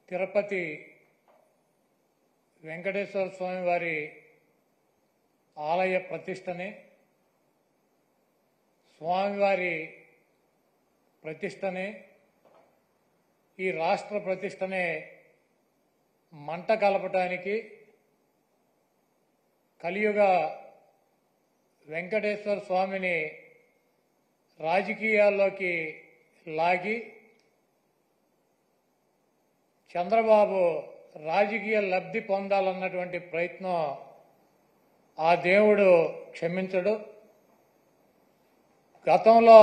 తిరుపతి వెంకటేశ్వర స్వామి వారి ఆలయ ప్రతిష్టని, స్వామివారి ప్రతిష్టని, ఈ రాష్ట్ర ప్రతిష్టని మంట కలపటానికి కలియుగ వెంకటేశ్వర స్వామిని రాజకీయాల్లోకి లాగి చంద్రబాబు రాజకీయ లబ్ధి పొందాలన్నటువంటి ప్రయత్నం ఆ దేవుడు క్షమించడు. గతంలో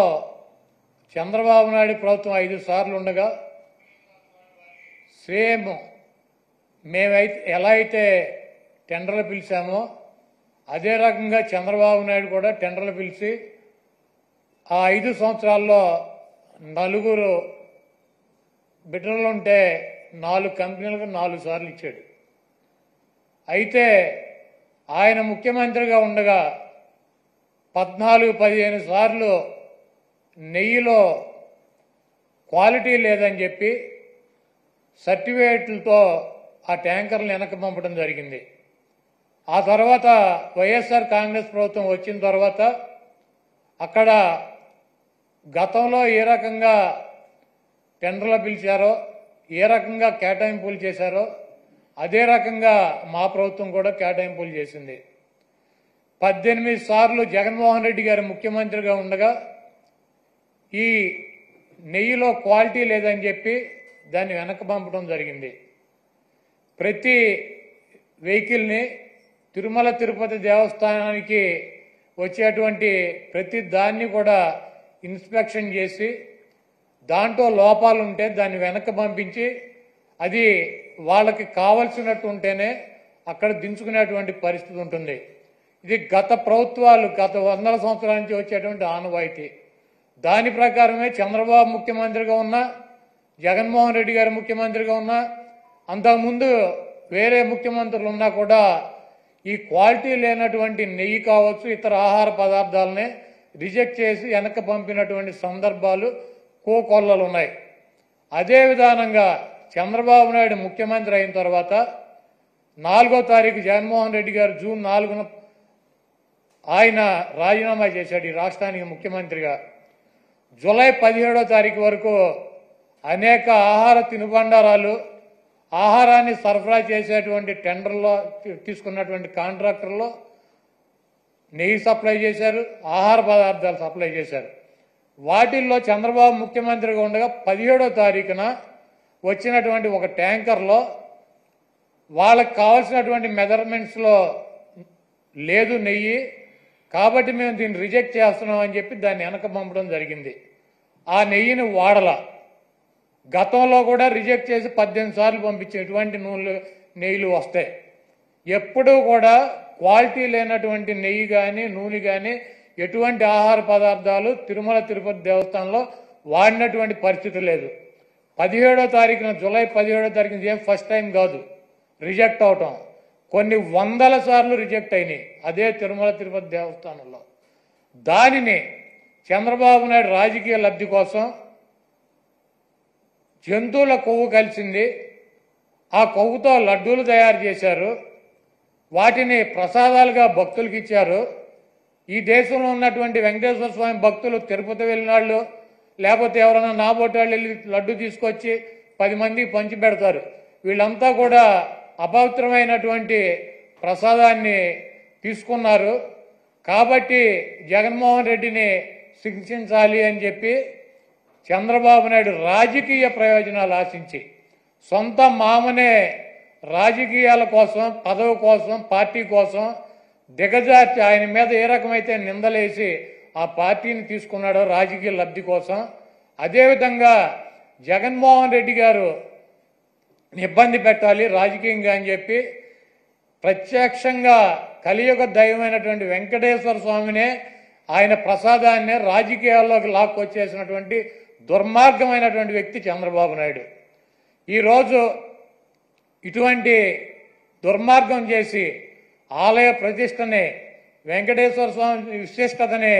చంద్రబాబు నాయుడు ప్రభుత్వం 5 సార్లు ఉండగా సేమ్ మేమైతే ఎలా అయితే టెండర్లు పిలిచామో అదే రకంగా చంద్రబాబు నాయుడు కూడా టెండర్లు పిలిచి ఆ 5 సంవత్సరాల్లో 4 బిడ్డలుంటే 4 కంపెనీలకు 4 సార్లు ఇచ్చాడు. అయితే ఆయన ముఖ్యమంత్రిగా ఉండగా 14-15 సార్లు నెయ్యిలో క్వాలిటీ లేదని చెప్పి సర్టిఫికేట్లతో ఆ ట్యాంకర్లు వెనక్కి పంపడం జరిగింది. ఆ తర్వాత వైఎస్ఆర్ కాంగ్రెస్ ప్రభుత్వం వచ్చిన తర్వాత అక్కడ గతంలో ఏ రకంగా టెండర్లు పిలిచారో, ఏ రకంగా కేటాయింపులు చేశారో అదే రకంగా మా ప్రభుత్వం కూడా కేటాయింపులు చేసింది. 18 సార్లు జగన్మోహన్ రెడ్డి గారు ముఖ్యమంత్రిగా ఉండగా ఈ నెయ్యిలో క్వాలిటీ లేదని చెప్పి దాన్ని వెనక్కి పంపడం జరిగింది. ప్రతి వెహికల్ని తిరుమల తిరుపతి దేవస్థానానికి వచ్చేటువంటి ప్రతి దాన్ని కూడా ఇన్స్పెక్షన్ చేసి దాంట్లో లోపాలు ఉంటే దాన్ని వెనక్కి పంపించి అది వాళ్ళకి కావలసినట్టు ఉంటేనే అక్కడ దించుకునేటువంటి పరిస్థితి ఉంటుంది. ఇది గత ప్రభుత్వాలు గత 100 సంవత్సరాల నుంచి వచ్చేటువంటి ఆనవాయితీ. దాని ప్రకారమే చంద్రబాబు ముఖ్యమంత్రిగా ఉన్నా, జగన్మోహన్ రెడ్డి గారు ముఖ్యమంత్రిగా ఉన్నా, అంతకుముందు వేరే ముఖ్యమంత్రులు ఉన్నా కూడా ఈ క్వాలిటీ లేనటువంటి నెయ్యి కావచ్చు, ఇతర ఆహార పదార్థాలనే రిజెక్ట్ చేసి వెనక్కి పంపినటువంటి సందర్భాలు కోకొల్లలు ఉన్నాయి. అదే విధానంగా చంద్రబాబు నాయుడు ముఖ్యమంత్రి అయిన తర్వాత 4వ తారీఖు జగన్మోహన్ రెడ్డి గారు జూన్ 4న ఆయన రాజీనామా చేశాడు ఈ రాష్ట్రానికి ముఖ్యమంత్రిగా. జూలై 17వ తారీఖు వరకు అనేక ఆహార తినుబండారాలు, ఆహారాన్ని సరఫరా చేసేటువంటి టెండర్లో తీసుకున్నటువంటి కాంట్రాక్టర్లో నెయ్యి సప్లై చేశారు, ఆహార పదార్థాలు సప్లై చేశారు. వాటిల్లో చంద్రబాబు ముఖ్యమంత్రిగా ఉండగా 17వ తారీఖున వచ్చినటువంటి ఒక ట్యాంకర్లో వాళ్ళకి కావాల్సినటువంటి మెజర్మెంట్స్లో లేదు నెయ్యి, కాబట్టి మేము దీన్ని రిజెక్ట్ చేస్తున్నాం అని చెప్పి దాన్ని వెనక పంపడం జరిగింది. ఆ నెయ్యిని వాడల గతంలో కూడా రిజెక్ట్ చేసి 18 సార్లు పంపించే ఎటువంటి నెయ్యిలు వస్తాయి. ఎప్పుడూ కూడా క్వాలిటీ లేనటువంటి నెయ్యి కానీ నూనె కానీ ఎటువంటి ఆహార పదార్థాలు తిరుమల తిరుపతి దేవస్థానంలో వాడినటువంటి పరిస్థితి లేదు. 17వ తారీఖున జూలై 17వ తారీఖున ఏం ఫస్ట్ టైం కాదు రిజెక్ట్ అవటం, కొన్ని 100ల సార్లు రిజెక్ట్ అయినాయి అదే తిరుమల తిరుపతి దేవస్థానంలో. దానిని చంద్రబాబు నాయుడు రాజకీయ లబ్ధి కోసం జంతువుల కొవ్వు కలిసింది, ఆ కొవ్వుతో లడ్డూలు తయారు చేశారు, వాటిని ప్రసాదాలుగా భక్తులకు ఇచ్చారు. ఈ దేశంలో ఉన్నటువంటి వెంకటేశ్వర స్వామి భక్తులు తిరుపతి వెళ్ళినాళ్ళు లేకపోతే ఎవరైనా నాబోటాళ్ళు వెళ్ళి లడ్డు తీసుకొచ్చి 10 మందికి పంచి పెడతారు. వీళ్ళంతా కూడా అపవిత్రమైనటువంటి ప్రసాదాన్ని తీసుకున్నారు. కాబట్టి జగన్మోహన్ రెడ్డిని శిక్షించాలి అని చెప్పి చంద్రబాబు నాయుడు రాజకీయ ప్రయోజనాలు ఆశించి సొంత మామనే రాజకీయాల కోసం, పదవి కోసం, పార్టీ కోసం దిగజార్చి ఆయన మీద ఏ రకమైతే నిందలేసి ఆ పార్టీని తీసుకున్నాడో రాజకీయ లబ్ధి కోసం, అదేవిధంగా జగన్మోహన్ రెడ్డి గారు ఇబ్బంది పెట్టాలి రాజకీయంగా అని చెప్పి ప్రత్యక్షంగా కలియుగ దైవమైనటువంటి వెంకటేశ్వర స్వామినే ఆయన ప్రసాదాన్నే రాజకీయాల్లోకి లాక్కొచ్చేసినటువంటి దుర్మార్గమైనటువంటి వ్యక్తి చంద్రబాబు నాయుడు. ఈరోజు ఇటువంటి దుర్మార్గం చేసి ఆలయ ప్రతిష్టని, వెంకటేశ్వర స్వామి విశిష్టతని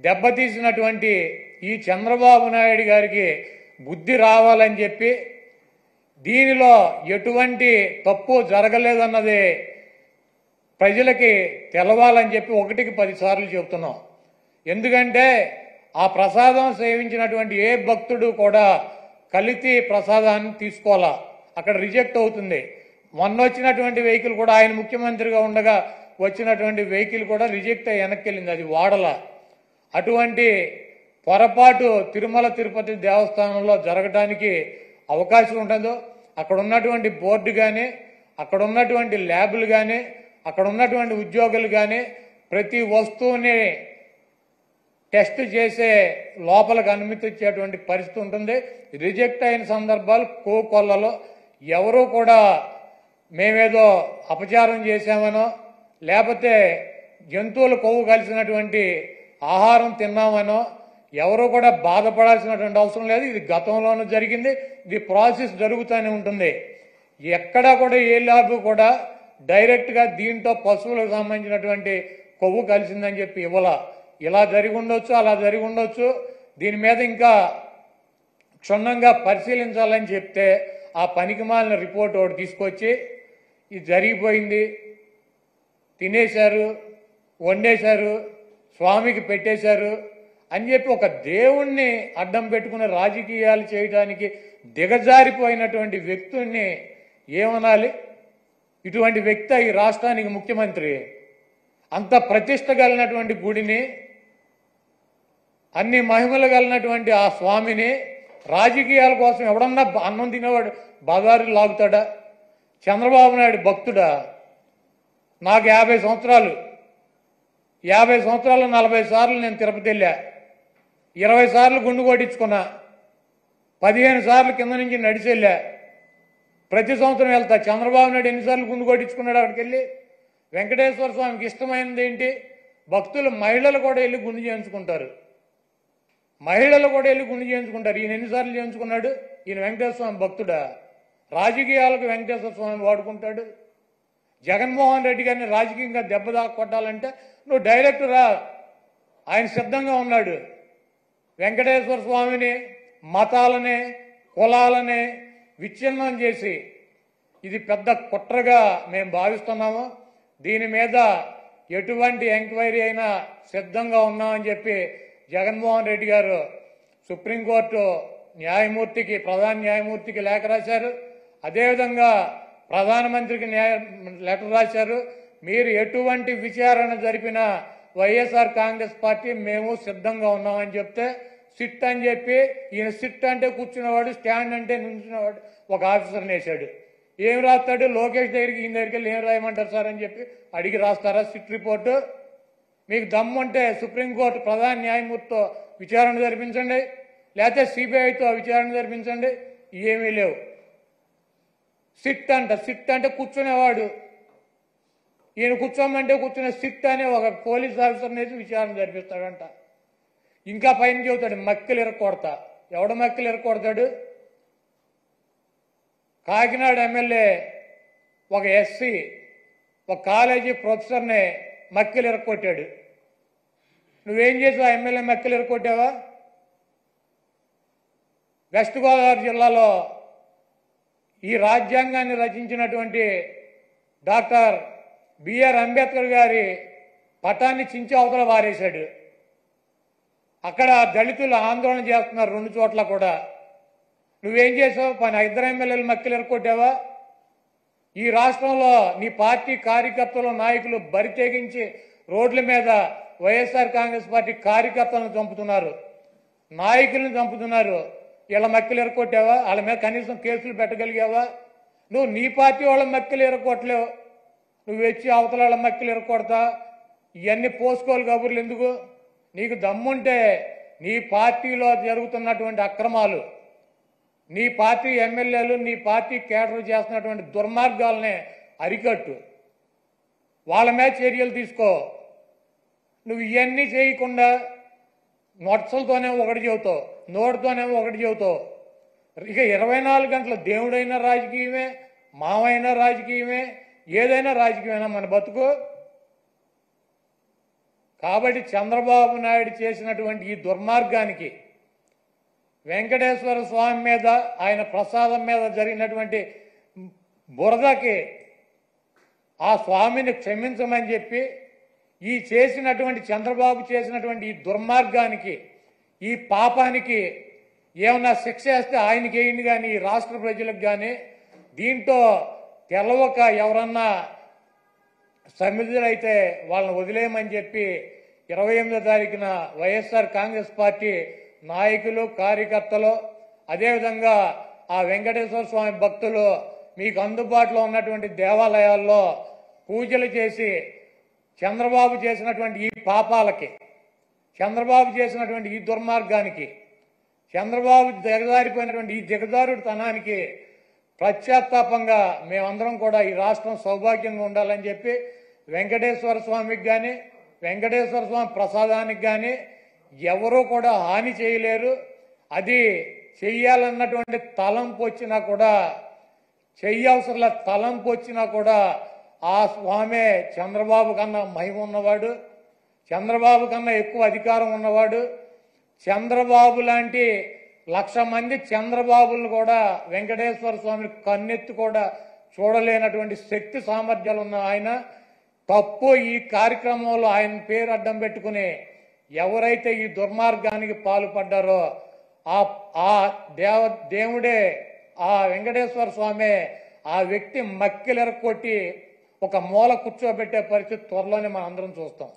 దెబ్బతీసినటువంటి ఈ చంద్రబాబు నాయుడు గారికి బుద్ధి రావాలని చెప్పి దీనిలో ఎటువంటి తప్పు జరగలేదన్నది ప్రజలకి తెలవాలని చెప్పి 1కి 10 సార్లు చెబుతున్నాం. ఎందుకంటే ఆ ప్రసాదం సేవించినటువంటి ఏ భక్తుడు కూడా కల్తీ ప్రసాదాన్ని తీసుకోవాలా, అక్కడ రిజెక్ట్ అవుతుంది. మొన్న వచ్చినటువంటి వెహికల్ కూడా ఆయన ముఖ్యమంత్రిగా ఉండగా వచ్చినటువంటి వెహికల్ కూడా రిజెక్ట్ అయ్యి వెనక్కి వెళ్ళింది, అది వాడల. అటువంటి పొరపాటు తిరుమల తిరుపతి దేవస్థానంలో జరగడానికి అవకాశం ఉండదు. అక్కడ ఉన్నటువంటి బోర్డు కానీ, అక్కడ ఉన్నటువంటి ల్యాబులు కానీ, అక్కడ ఉన్నటువంటి ఉద్యోగులు కానీ ప్రతి వస్తువుని టెస్ట్ చేసే లోపలికి అనుమతి ఇచ్చేటువంటి పరిస్థితి ఉంటుంది. రిజెక్ట్ అయిన సందర్భాలు కోకొల్లలో ఎవరూ కూడా మేమేదో అపచారం చేశామనో లేకపోతే జంతువులు కొవ్వు కలిసినటువంటి ఆహారం తిన్నామనో ఎవరూ కూడా బాధపడాల్సినటువంటి అవసరం లేదు. ఇది గతంలోనూ జరిగింది, ఇది ప్రాసెస్ జరుగుతూనే ఉంటుంది. ఎక్కడా కూడా ఏ ల్యాబ్ కూడా డైరెక్ట్గా దీంట్లో పశువులకు సంబంధించినటువంటి కొవ్వు కలిసిందని చెప్పి ఇవ్వాల. ఇలా జరిగి ఉండొచ్చు, అలా జరిగి ఉండొచ్చు. దీని మీద ఇంకా క్షుణ్ణంగా పరిశీలించాలని చెప్తే ఆ పనికిమాలిన రిపోర్ట్ ఒకటి తీసుకొచ్చి ఇది జరిగిపోయింది, తినేశారు, వండేశారు, స్వామికి పెట్టేశారు అని చెప్పి ఒక దేవుణ్ణి అడ్డం పెట్టుకుని రాజకీయాలు చేయడానికి దిగజారిపోయినటువంటి వ్యక్తుల్ని ఏమనాలి? ఇటువంటి వ్యక్తి ఈ రాష్ట్రానికి ముఖ్యమంత్రి. అంత ప్రతిష్ట కలిగినటువంటి గుడిని, అన్ని మహిమలు కలిగినటువంటి ఆ స్వామిని రాజకీయాల కోసం ఎవడన్నా అన్నం తినేవాడు బజారు లాగుతాడా? చంద్రబాబు నాయుడు భక్తుడా? నాకు 50 సంవత్సరాలు, 50 సంవత్సరాలు 40 సార్లు నేను తిరుపతి వెళ్ళా, 20 సార్లు గుండు కొట్టించుకున్నా, 15 సార్లు కింద నుంచి నడిచి వెళ్ళా, ప్రతి సంవత్సరం వెళ్తా. చంద్రబాబు నాయుడు ఎన్నిసార్లు గుండు కొట్టించుకున్నాడు అక్కడికి వెళ్ళి? వెంకటేశ్వర స్వామికి ఇష్టమైనది ఏంటి? భక్తులు మహిళలు కూడా వెళ్ళి గుండు చేయించుకుంటారు, మహిళలు కూడా వెళ్ళి గుండు చేయించుకుంటారు. ఈయన ఎన్నిసార్లు చేయించుకున్నాడు? ఈయన వెంకటేశ్వర స్వామి భక్తుడా? రాజకీయాలకు వెంకటేశ్వర స్వామి వాడుకుంటాడు. జగన్మోహన్ రెడ్డి గారిని రాజకీయంగా దెబ్బదాకా కొట్టాలంటే నువ్వు డైరెక్ట్ రా, ఆయన సిద్ధంగా ఉన్నాడు. వెంకటేశ్వర స్వామిని, మతాలని, కులాలని విచ్ఛిన్నం చేసి ఇది పెద్ద కుట్రగా మేము భావిస్తున్నాము. దీని మీద ఎటువంటి ఎంక్వైరీ అయినా సిద్ధంగా ఉన్నామని చెప్పి జగన్మోహన్ రెడ్డి గారు సుప్రీంకోర్టు న్యాయమూర్తికి, ప్రధాన న్యాయమూర్తికి లేఖ రాశారు. అదేవిధంగా ప్రధానమంత్రికి లెటర్ రాశారు. మీరు ఎటువంటి విచారణ జరిపినా వైఎస్ఆర్ కాంగ్రెస్ పార్టీ మేము సిద్ధంగా ఉన్నామని చెప్తే సిట్ అని చెప్పి, ఈయన సిట్ అంటే కూర్చున్నవాడు, స్టాండ్ అంటే నుంచున్నవాడు ఒక ఆఫీసర్ని వేశాడు. ఏం రాస్తాడు? లోకేష్ దగ్గరికి, ఈయన దగ్గరికి వెళ్ళి ఏం రాయమంటారు సార్ అని చెప్పి అడిగి రాస్తారా సిట్ రిపోర్టు? మీకు దమ్ముంటే సుప్రీంకోర్టు ప్రధాన న్యాయమూర్తితో విచారణ జరిపించండి, లేకపోతే సిబిఐతో విచారణ జరిపించండి. ఏమీ లేవు. సిట్ అంటే కూర్చునేవాడు, ఈయన కూర్చోమంటే కూర్చునే సిట్ అనే ఒక పోలీస్ ఆఫీసర్ని వేసి విచారణ జరిపిస్తాడంట. ఇంకా పైన చెబుతాడు మక్కిలు ఇరక్కొడతా. ఎవడ మక్కిలు ఇరక్కొడతాడు? కాకినాడ ఎమ్మెల్యే ఒక ఎస్సీ ఒక కాలేజీ ప్రొఫెసర్ని మక్కిలు ఇరక్కొట్టాడు. నువ్వేం చేసావు? ఆ ఎమ్మెల్యే మక్కిలు ఇరక్కొట్టావా? వెస్ట్ గోదావరి జిల్లాలో ఈ రాజ్యాంగాన్ని రచించినటువంటి డాక్టర్ బిఆర్ అంబేద్కర్ గారి పటాన్ని చించి అవతల వారేశాడు. అక్కడ దళితులు ఆందోళన చేస్తున్నారు 2 చోట్ల కూడా. నువ్వేం చేసావు? 2 ఎమ్మెల్యేలు మక్కిలు ఎరకొట్టావా? ఈ రాష్ట్రంలో నీ పార్టీ కార్యకర్తలు, నాయకులు బరి తెగించి రోడ్ల మీద వైఎస్ఆర్ కాంగ్రెస్ పార్టీ కార్యకర్తలను చంపుతున్నారు, నాయకులను చంపుతున్నారు. వీళ్ళ మక్కిలు ఎరకొట్టావా? వాళ్ళ మీద కనీసం కేసులు పెట్టగలిగావా? నువ్వు నీ పార్టీ వాళ్ళ మక్కిలు ఎరకొట్టలేవు, నువ్వు వచ్చి అవతల వాళ్ళ మక్కిలు ఎరకొడతా. ఇవన్నీ పోసుకోవాలి కబుర్లు ఎందుకు? నీకు దమ్ముంటే నీ పార్టీలో జరుగుతున్నటువంటి అక్రమాలు, నీ పార్టీ ఎమ్మెల్యేలు, నీ పార్టీ కేడర్ చేస్తున్నటువంటి దుర్మార్గాలనే అరికట్టు, వాళ్ళ మీద చర్యలు తీసుకో. నువ్వు ఇవన్నీ చేయకుండా నొట్సలతోనేమో ఒకటి చెబుతావు, నోటితోనేమో ఒకటి చెబుతావు. ఇక 24 గంటలు దేవుడైనా రాజకీయమే, మావైనా రాజకీయమే, ఏదైనా రాజకీయమైనా మన బతుకు. కాబట్టి చంద్రబాబు నాయుడు చేసినటువంటి ఈ దుర్మార్గానికి వెంకటేశ్వర స్వామి మీద ఆయన ప్రసాదం మీద జరిగినటువంటి బురదకి ఆ స్వామిని క్షమించమని చెప్పి ఈ చేసినటువంటి చంద్రబాబు చేసినటువంటి ఈ దుర్మార్గానికి ఈ పాపానికి ఏమన్నా శిక్ష వేస్తే ఆయనకి వేయండి కానీ ఈ రాష్ట్ర ప్రజలకు కానీ దీంట్లో తెలవక ఎవరన్నా సమిధులైతే వాళ్ళని వదిలేయమని చెప్పి 28వ తారీఖున వైఎస్ఆర్ కాంగ్రెస్ పార్టీ నాయకులు కార్యకర్తలు అదేవిధంగా ఆ వెంకటేశ్వర స్వామి భక్తులు మీకు అందుబాటులో ఉన్నటువంటి దేవాలయాల్లో పూజలు చేసి చంద్రబాబు చేసినటువంటి ఈ పాపాలకి చంద్రబాబు చేసినటువంటి ఈ దుర్మార్గానికి చంద్రబాబు దిగజారిపోయినటువంటి ఈ దిగజారుడుతనానికి పశ్చాత్తాపంగా మేమందరం కూడా ఈ రాష్ట్రం సౌభాగ్యంగా ఉండాలని చెప్పి వెంకటేశ్వర స్వామికి కానీ వెంకటేశ్వర స్వామి ప్రసాదానికి కానీ ఎవరూ కూడా హాని చేయలేరు. అది చెయ్యాలన్నటువంటి తలంపు వచ్చినా కూడా చెయ్యవసరంల తలంపు వచ్చినా కూడా ఆ స్వామే చంద్రబాబు కన్నా మహిమ ఉన్నవాడు, చంద్రబాబు కన్నా ఎక్కువ అధికారం ఉన్నవాడు. చంద్రబాబు లాంటి 1,00,000 మంది చంద్రబాబులను కూడా వెంకటేశ్వర స్వామిని కన్నెత్తి కూడా చూడలేనటువంటి శక్తి సామర్థ్యాలు ఉన్న ఆయన తప్పు ఈ కార్యక్రమంలో ఆయన పేరు అడ్డం పెట్టుకుని ఎవరైతే ఈ దుర్మార్గానికి పాల్పడ్డారో ఆ దేవుడే ఆ వెంకటేశ్వర స్వామి ఆ వ్యక్తి మక్కిలెరకొట్టి ఒక మూల కూర్చోబెట్టే పరిస్థితి త్వరలోనే మనం అందరం చూస్తాం.